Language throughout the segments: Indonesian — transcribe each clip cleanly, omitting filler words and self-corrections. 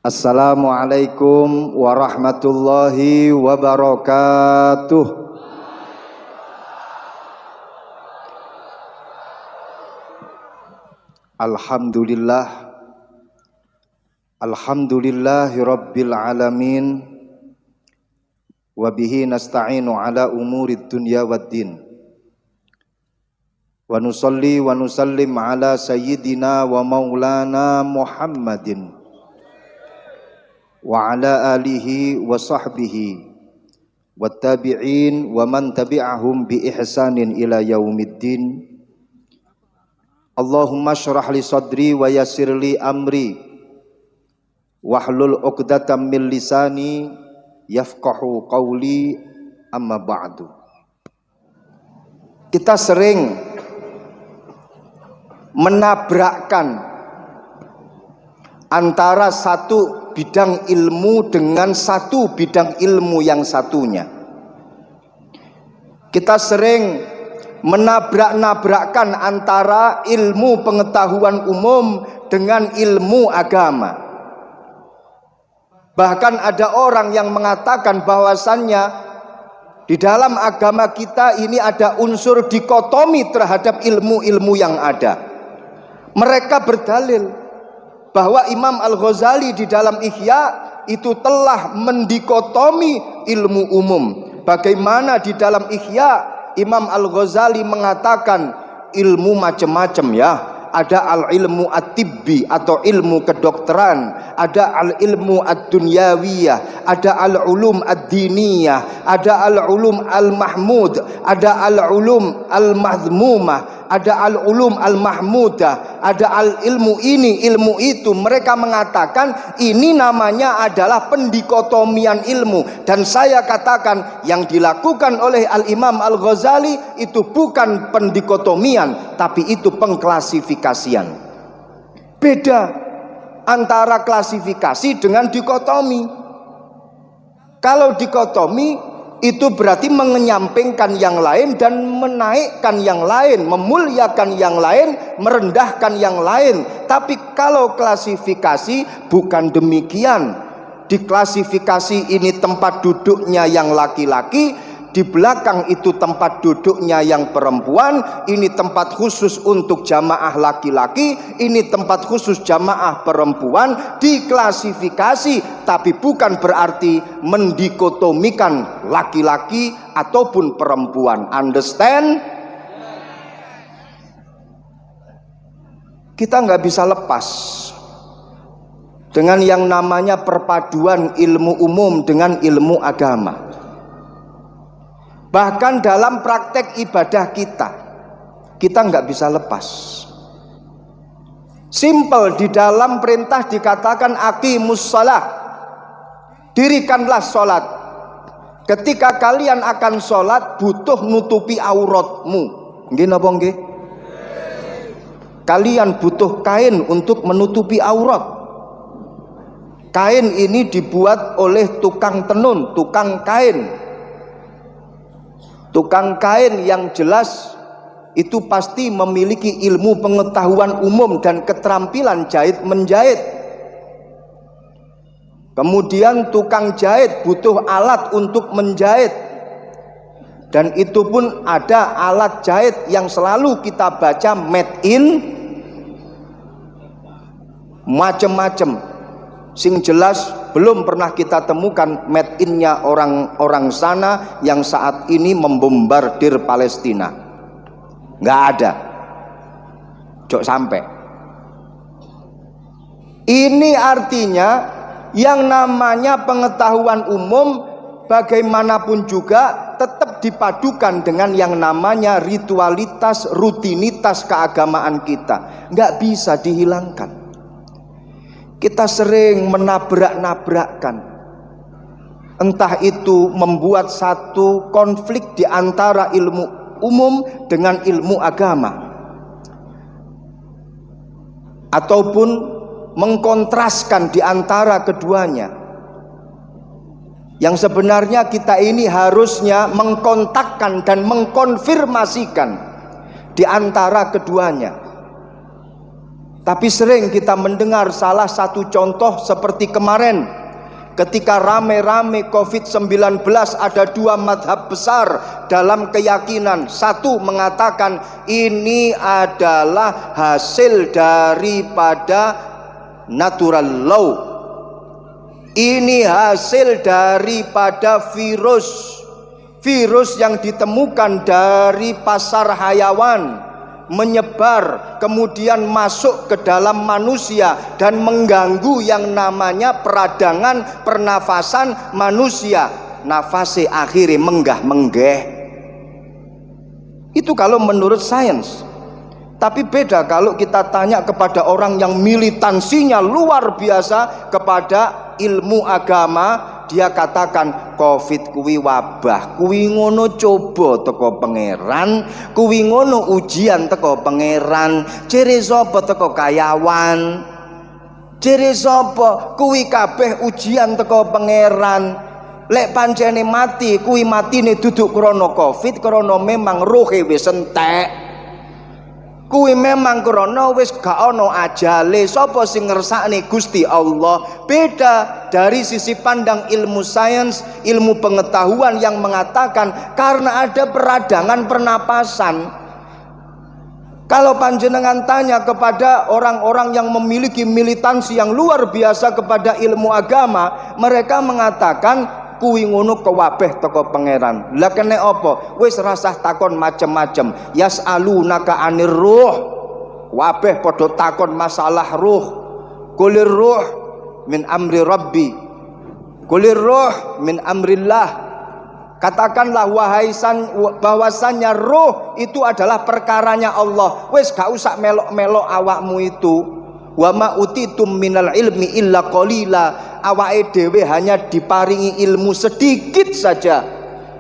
Assalamualaikum warahmatullahi wabarakatuh. Alhamdulillah, alhamdulillahi rabbil alamin, wabihi nasta'inu ala umurid dunya waddin, wa nusalli wa nusallim ala sayyidina wa maulana Muhammadin wa ala alihi wa sahbihi wa tabi'in wa man tabi'ahum bi ihsanin ila yaumiddin. Allahumma syrah li sadri wa yassir li amri wahlul 'uqdatam min lisani yafqahu qawli, amma ba'du. Kita sering menabrakkan antara satu bidang ilmu dengan satu bidang ilmu yang satunya. Kita sering menabrak-nabrakkan antara ilmu pengetahuan umum dengan ilmu agama. Bahkan ada orang yang mengatakan bahwasannya di dalam agama kita ini ada unsur dikotomi terhadap ilmu-ilmu yang ada. Mereka berdalil bahwa Imam Al-Ghazali di dalam Ihya itu telah mendikotomi ilmu umum. Bagaimana di dalam Ihya Imam Al-Ghazali mengatakan ilmu macam-macam ya. Ada al-ilmu at-tibbi atau ilmu kedokteran, ada al-ilmu ad-dunyawiyah, ada al-ulum ad-diniyah, ada al-ulum al-mahmud, ada al-ulum al-mahzmumah, ada al-ulum al-mahmudah, ada al-ilmu ini, ilmu itu. Mereka mengatakan ini namanya adalah pendikotomian ilmu. Dan saya katakan yang dilakukan oleh Al-Imam Al-Ghazali itu bukan pendikotomian, tapi itu pengklasifikasian. Beda antara klasifikasi dengan dikotomi. Kalau dikotomi itu berarti menyampingkan yang lain dan menaikkan yang lain, memuliakan yang lain, merendahkan yang lain. Tapi kalau klasifikasi bukan demikian. Di klasifikasi ini tempat duduknya yang laki-laki, di belakang itu tempat duduknya yang perempuan. Ini tempat khusus untuk jamaah laki-laki, ini tempat khusus jamaah perempuan. Diklasifikasi, tapi bukan berarti mendikotomikan laki-laki ataupun perempuan. Understand? Kita nggak bisa lepas dengan yang namanya perpaduan ilmu umum dengan ilmu agama. Bahkan dalam praktek ibadah kita nggak bisa lepas. Simple, di dalam perintah dikatakan aqimus shalah, dirikanlah sholat. Ketika kalian akan sholat butuh nutupi auratmu. Nggih napa nggih? Kalian butuh kain untuk menutupi aurat. Kain ini dibuat oleh tukang tenun, tukang kain. Tukang kain yang jelas itu pasti memiliki ilmu pengetahuan umum dan keterampilan jahit menjahit. Kemudian tukang jahit butuh alat untuk menjahit. Dan itu pun ada alat jahit yang selalu kita baca made in macam-macam. Sing jelas belum pernah kita temukan made in-nya orang-orang sana yang saat ini membombardir Palestina. Nggak ada. Jok sampai. Ini artinya yang namanya pengetahuan umum bagaimanapun juga tetap dipadukan dengan yang namanya ritualitas, rutinitas keagamaan kita. Nggak bisa dihilangkan. Kita sering menabrak-nabrakkan. Entah itu membuat satu konflik di antara ilmu umum dengan ilmu agama, ataupun mengkontraskan di antara keduanya. Yang sebenarnya kita ini harusnya mengkontakkan dan mengkonfirmasikan di antara keduanya. Tapi sering kita mendengar salah satu contoh seperti kemarin ketika rame-rame COVID-19, ada dua madhab besar dalam keyakinan. Satu mengatakan ini adalah hasil daripada natural law, ini hasil daripada virus yang ditemukan dari pasar hayawan, menyebar kemudian masuk ke dalam manusia dan mengganggu yang namanya peradangan pernafasan manusia. Nafasi akhirnya menggah-menggeh. Itu kalau menurut sains. Tapi beda kalau kita tanya kepada orang yang militansinya luar biasa kepada ilmu agama. Dia katakan Covid kuwi wabah, kuwi ngono coba teko pangeran, kuwi ngono ujian teko pangeran. Jere sapa teko kayawan, jere sapa kuwi kabeh ujian teko pangeran. Lek pancene mati kuwi matine duduk krana Covid, krana memang ruhe wis entek. Kuwi memang krana wis gak ana ajale. Sapa sing ngersakne? Gusti Allah. Beda dari sisi pandang ilmu sains, ilmu pengetahuan yang mengatakan karena ada peradangan pernapasan. Kalau panjenengan tanya kepada orang-orang yang memiliki militansi yang luar biasa kepada ilmu agama, mereka mengatakan kuwi ngono kewabeh teko pangeran. Lah kene apa? Wis rasah takon macem-macem. Yas'alunaka 'anir ruh. Wabeh padha takon masalah ruh. Kulir ruh min amri rabbi. Kulir ruh min amrillah. Katakanlah bahwasannya ruh itu adalah perkaranya Allah. Wis gak usah melok-melok awakmu itu. Wa ma utitum minal ilmi illa qalila. Awake dhewe hanya diparingi ilmu sedikit saja.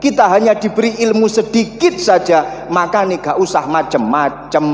Kita hanya diberi ilmu sedikit saja, maka nih gak usah macem-macem.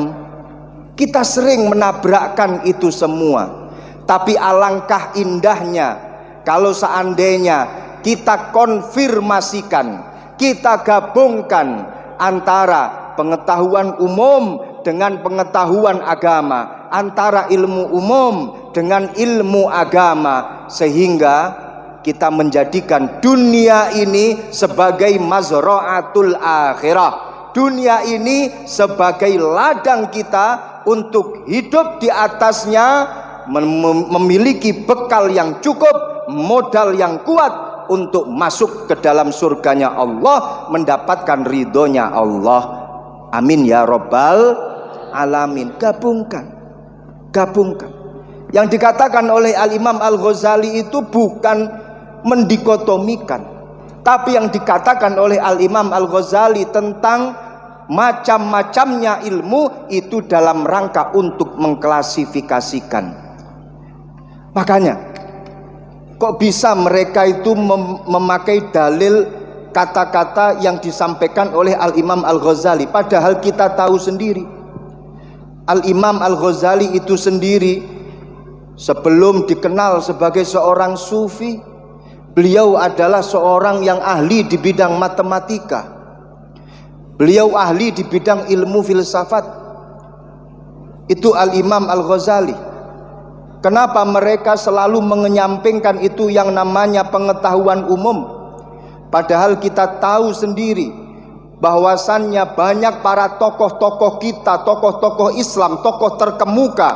Kita sering menabrakkan itu semua. Tapi alangkah indahnya kalau seandainya kita konfirmasikan, kita gabungkan antara pengetahuan umum dengan pengetahuan agama, antara ilmu umum dengan ilmu agama, sehingga kita menjadikan dunia ini sebagai mazra'atul akhirah, dunia ini sebagai ladang kita untuk hidup di atasnya, memiliki bekal yang cukup, modal yang kuat untuk masuk ke dalam surganya Allah, mendapatkan ridhonya Allah. Amin ya Rabbal alamin. Gabungkan. Yang dikatakan oleh Al-Imam Al-Ghazali itu bukan mendikotomikan, tapi yang dikatakan oleh Al-Imam Al-Ghazali tentang macam-macamnya ilmu itu dalam rangka untuk mengklasifikasikan. Makanya kok bisa mereka itu memakai dalil kata-kata yang disampaikan oleh Al-Imam Al-Ghazali, padahal kita tahu sendiri Al-Imam Al-Ghazali itu sendiri sebelum dikenal sebagai seorang sufi, beliau adalah seorang yang ahli di bidang matematika, beliau ahli di bidang ilmu filsafat. Itu Al-Imam Al-Ghazali. Kenapa mereka selalu mengenyampingkan itu yang namanya pengetahuan umum, padahal kita tahu sendiri bahwasannya banyak para tokoh-tokoh kita, tokoh-tokoh Islam, tokoh terkemuka,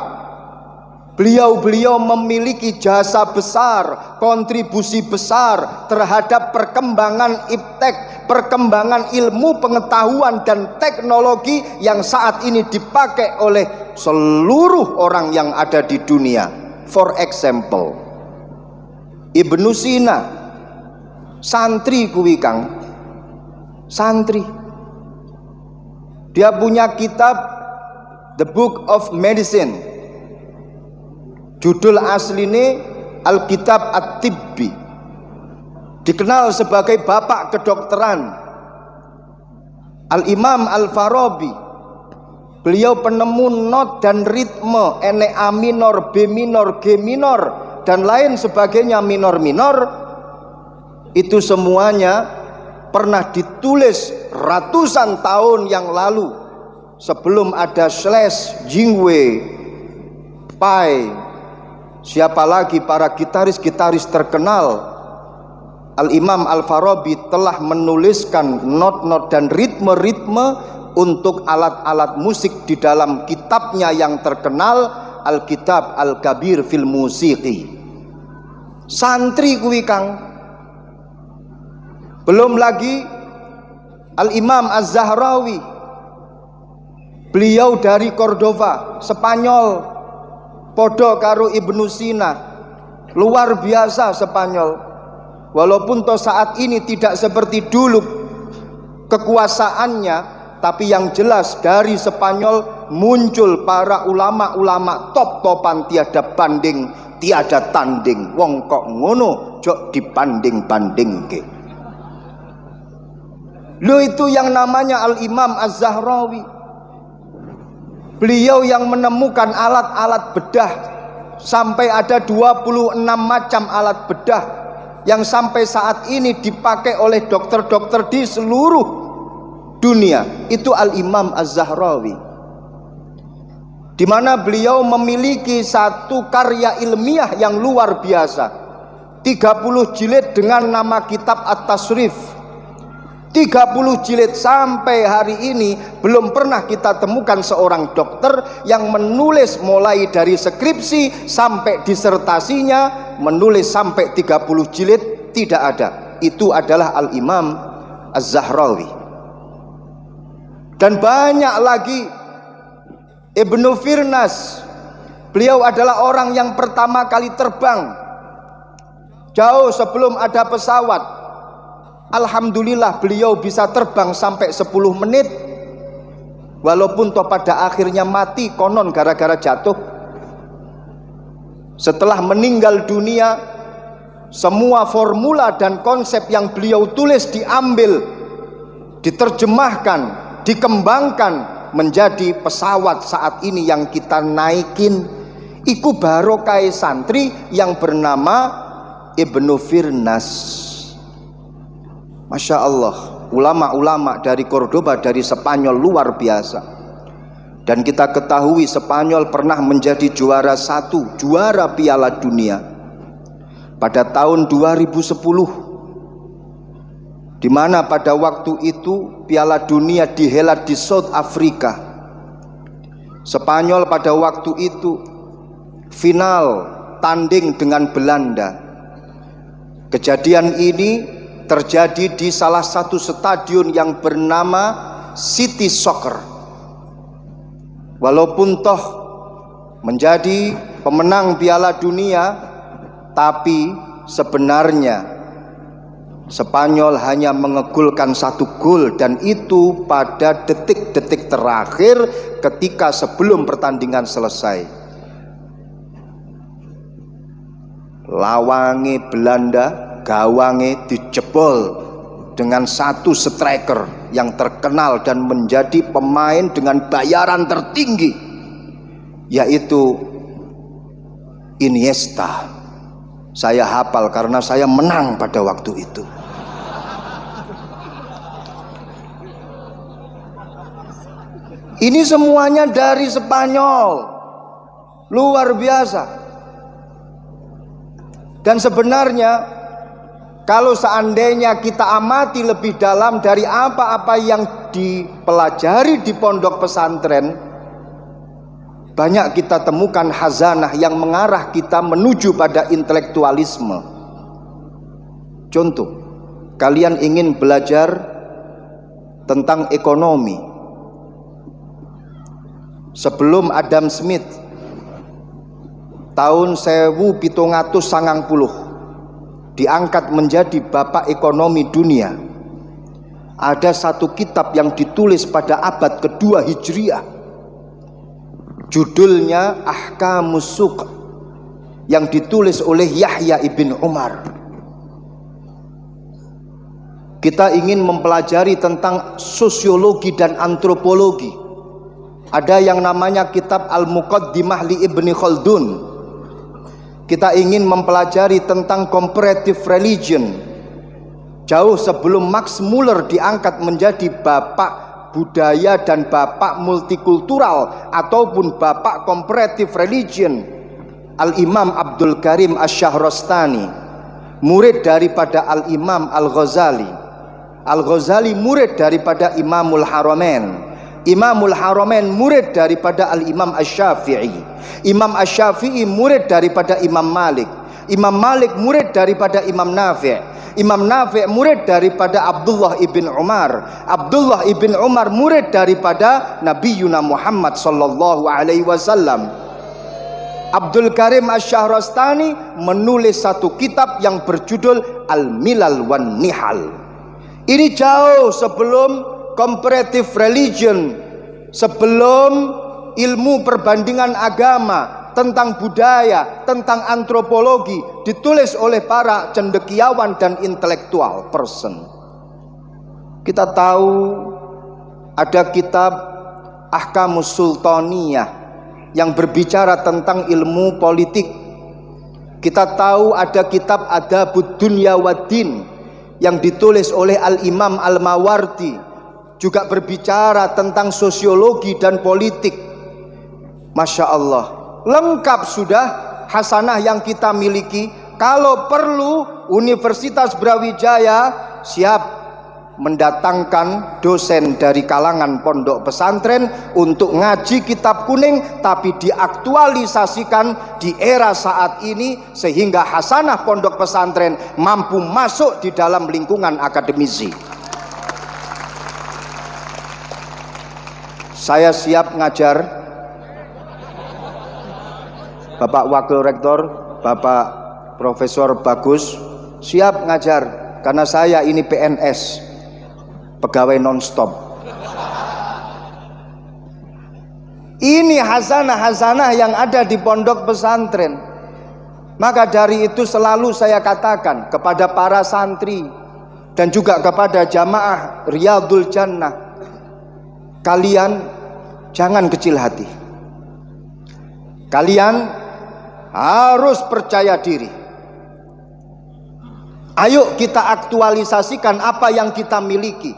beliau-beliau memiliki jasa besar, kontribusi besar terhadap perkembangan iptek, perkembangan ilmu pengetahuan dan teknologi yang saat ini dipakai oleh seluruh orang yang ada di dunia. For example, Ibnu Sina, santri kuwi Kang, santri. Dia punya kitab The Book of Medicine. Judul aslinya Alkitab At-Tibbi. Dikenal sebagai bapak kedokteran. Al-Imam Al-Farabi, beliau penemu not dan ritme, ene A minor, B minor, G minor dan lain sebagainya, minor-minor. Itu semuanya pernah ditulis ratusan tahun yang lalu, sebelum ada Slash, Jingwei, Pai, siapa lagi para gitaris-gitaris terkenal. Al-Imam Al-Farabi telah menuliskan not-not dan ritme-ritme untuk alat-alat musik di dalam kitabnya yang terkenal, Al-Kitab Al-Kabir fil Musiqi. Santri kuwi Kang. Belum lagi Al-Imam Az-Zahrawi, beliau dari Cordova, Spanyol, podo karo Ibnu Sina, luar biasa Spanyol. Walaupun toh saat ini tidak seperti dulu kekuasaannya, tapi yang jelas dari Spanyol muncul para ulama-ulama top-topan, tiada banding, tiada tanding. Wong kok ngono jok dibanding-bandingke. Lo itu yang namanya Al-Imam Az-Zahrawi. Beliau yang menemukan alat-alat bedah, sampai ada 26 macam alat bedah yang sampai saat ini dipakai oleh dokter-dokter di seluruh dunia. Itu Al-Imam Az-Zahrawi, di mana beliau memiliki satu karya ilmiah yang luar biasa, 30 jilid dengan nama kitab At-Tasrif. 30 jilid. Sampai hari ini belum pernah kita temukan seorang dokter yang menulis mulai dari skripsi sampai disertasinya, menulis sampai 30 jilid, tidak ada. Itu adalah Al-Imam Az-Zahrawi. Dan banyak lagi. Ibnu Firnas, beliau adalah orang yang pertama kali terbang jauh sebelum ada pesawat. Alhamdulillah beliau bisa terbang sampai 10 menit, walaupun toh pada akhirnya mati konon gara-gara jatuh. Setelah meninggal dunia, semua formula dan konsep yang beliau tulis diambil, diterjemahkan, dikembangkan menjadi pesawat saat ini yang kita naikin. Iku barokah santri yang bernama Ibnu Firnas. Masya Allah, ulama-ulama dari Cordoba, dari Spanyol, luar biasa. Dan kita ketahui Spanyol pernah menjadi juara 1, juara Piala Dunia pada tahun 2010, di mana pada waktu itu Piala Dunia dihelat di South Africa. Spanyol pada waktu itu final tanding dengan Belanda. Kejadian ini terjadi di salah satu stadion yang bernama City Soccer. Walaupun toh menjadi pemenang Piala Dunia, tapi sebenarnya Spanyol hanya mengegulkan 1 gol, dan itu pada detik-detik terakhir ketika sebelum pertandingan selesai. Lawange Belanda, gawange dijebol dengan satu striker yang terkenal dan menjadi pemain dengan bayaran tertinggi, yaitu Iniesta. Saya hafal karena saya menang pada waktu itu. Ini semuanya dari Spanyol, luar biasa. Dan sebenarnya kalau seandainya kita amati lebih dalam dari apa-apa yang dipelajari di pondok pesantren, banyak kita temukan khazanah yang mengarah kita menuju pada intelektualisme. Contoh, kalian ingin belajar tentang ekonomi. Sebelum Adam Smith, tahun 1790, diangkat menjadi bapak ekonomi dunia, ada satu kitab yang ditulis pada abad kedua Hijriah, judulnya Ahkamus Suq, yang ditulis oleh Yahya ibn Umar. Kita ingin mempelajari tentang sosiologi dan antropologi, ada yang namanya kitab Al-Muqaddimah li Ibni Khaldun. Kita ingin mempelajari tentang comparative religion, jauh sebelum Max Muller diangkat menjadi bapak budaya dan bapak multikultural ataupun bapak comparative religion, Al-Imam Abdul Karim Asy-Syahrastani, murid daripada Al-Imam Al-Ghazali. Al-Ghazali murid daripada Imamul Haramain. Imamul Haramain murid daripada Al-Imam Asy-Syafi'i. Imam Asy-Syafi'i murid daripada Imam Malik. Imam Malik murid daripada Imam Nafi'. Imam Nafi' murid daripada Abdullah ibn Umar. Abdullah ibn Umar murid daripada Nabiyuna Muhammad sallallahu alaihi wasallam. Abdul Karim Asy-Syahrastani menulis satu kitab yang berjudul Al-Milal wan Nihal. Ini jauh sebelum comparative religion, sebelum ilmu perbandingan agama, tentang budaya, tentang antropologi ditulis oleh para cendekiawan dan intelektual person. Kita tahu ada kitab Ahkamus Sultaniyah yang berbicara tentang ilmu politik. Kita tahu ada kitab Adabud Dunya Waddin yang ditulis oleh Al-Imam Al-Mawardi, juga berbicara tentang sosiologi dan politik. Masya Allah, lengkap sudah hasanah yang kita miliki. Kalau perlu Universitas Brawijaya siap mendatangkan dosen dari kalangan pondok pesantren untuk ngaji kitab kuning, tapi diaktualisasikan di era saat ini sehingga hasanah pondok pesantren mampu masuk di dalam lingkungan akademisi. Saya siap ngajar, Bapak Wakil Rektor, Bapak Profesor Bagus, siap ngajar karena saya ini PNS, pegawai nonstop. Ini hasanah-hasanah yang ada di pondok pesantren. Maka dari itu selalu saya katakan kepada para santri dan juga kepada jamaah Riyadul Jannah, kalian jangan kecil hati. Kalian harus percaya diri. Ayo kita aktualisasikan apa yang kita miliki.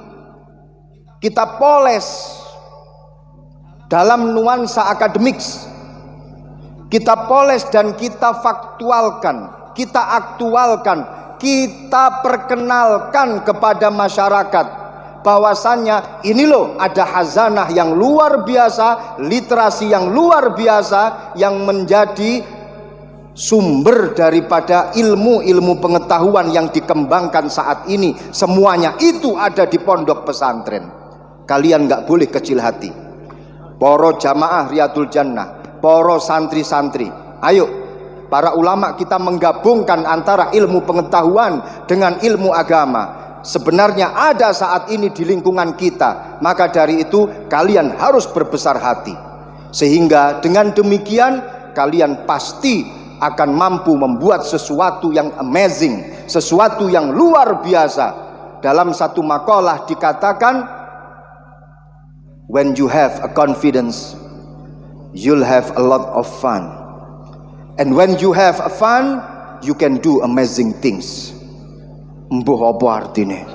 Kita poles dalam nuansa akademik. Kita poles dan kita faktualkan, kita aktualkan, kita perkenalkan kepada masyarakat bahwasannya ini loh ada hazanah yang luar biasa, literasi yang luar biasa yang menjadi sumber daripada ilmu-ilmu pengetahuan yang dikembangkan saat ini. Semuanya itu ada di pondok pesantren. Kalian nggak boleh kecil hati. Poro jamaah Riyadul Jannah, poro santri-santri, ayo para ulama kita menggabungkan antara ilmu pengetahuan dengan ilmu agama. Sebenarnya ada saat ini di lingkungan kita. Maka dari itu kalian harus berbesar hati, sehingga dengan demikian kalian pasti akan mampu membuat sesuatu yang amazing, sesuatu yang luar biasa. Dalam satu makalah dikatakan, when you have a confidence, you'll have a lot of fun, and when you have a fun, you can do amazing things. Mbuh apa artine?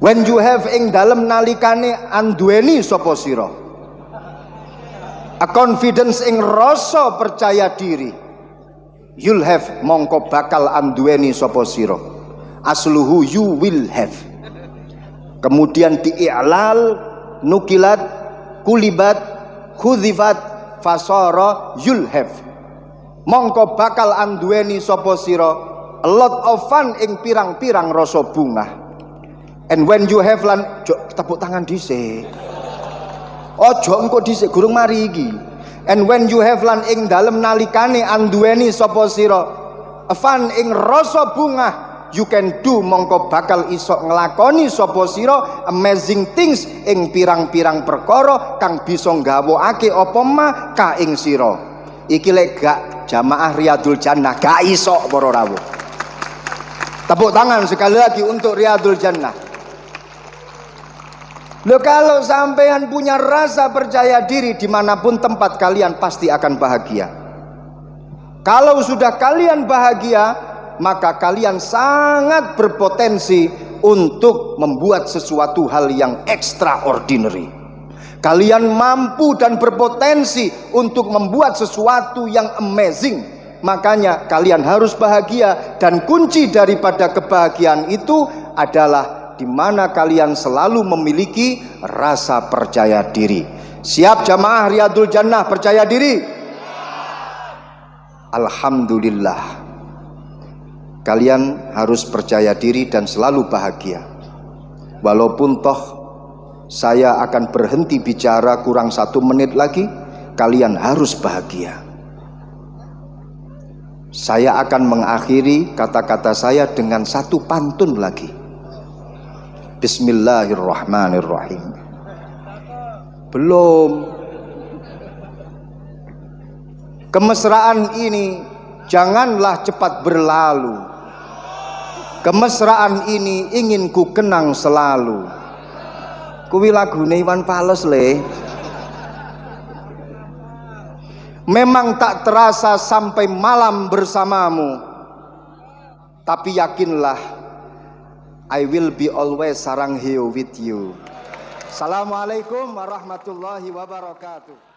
When you have ing dalem nalikane anduweni sapa sira, a confidence ing rasa percaya diri, you'll have mongko bakal anduweni sapa sira. Asluhu you will have. Kemudian di'i'lal, nukilat, kulibat, khudzifat, fasara, you'll have. Mongko bakal anduweni sapa sira a lot of fun ing pirang-pirang rasa bungah. And when you have lan tepuk tangan dhisik. Ojo engko dhisik gurung mari iki. And when you have lan ing dalem nalikane anduweni sapa sira a fun ing rasa bungah, you can do mongko bakal iso nglakoni sapa sira amazing things ing pirang-pirang perkara kang bisa nggawokake apa mah ka ing sira. Iki lek gak jamaah Riyadul Jannah gak iso para rawuh. Tepuk tangan sekali lagi untuk Riyadul Jannah. Loh, kalau sampean punya rasa percaya diri dimanapun tempat kalian pasti akan bahagia. Kalau sudah kalian bahagia, maka kalian sangat berpotensi untuk membuat sesuatu hal yang extraordinary. Kalian mampu dan berpotensi untuk membuat sesuatu yang amazing. Makanya kalian harus bahagia, dan kunci daripada kebahagiaan itu adalah di mana kalian selalu memiliki rasa percaya diri. Siap jamaah Riyadul Jannah percaya diri? Alhamdulillah. Kalian harus percaya diri dan selalu bahagia. Walaupun toh saya akan berhenti bicara kurang 1 menit lagi, kalian harus bahagia. Saya akan mengakhiri kata-kata saya dengan 1 pantun lagi. Bismillahirrahmanirrahim. Belum. Kemesraan ini janganlah cepat berlalu. Kemesraan ini ingin ku kenang selalu. Kuwi lagune Iwan Fals le. Memang tak terasa sampai malam bersamamu, tapi yakinlah I will be always sarang here with you. Assalamualaikum warahmatullahi wabarakatuh.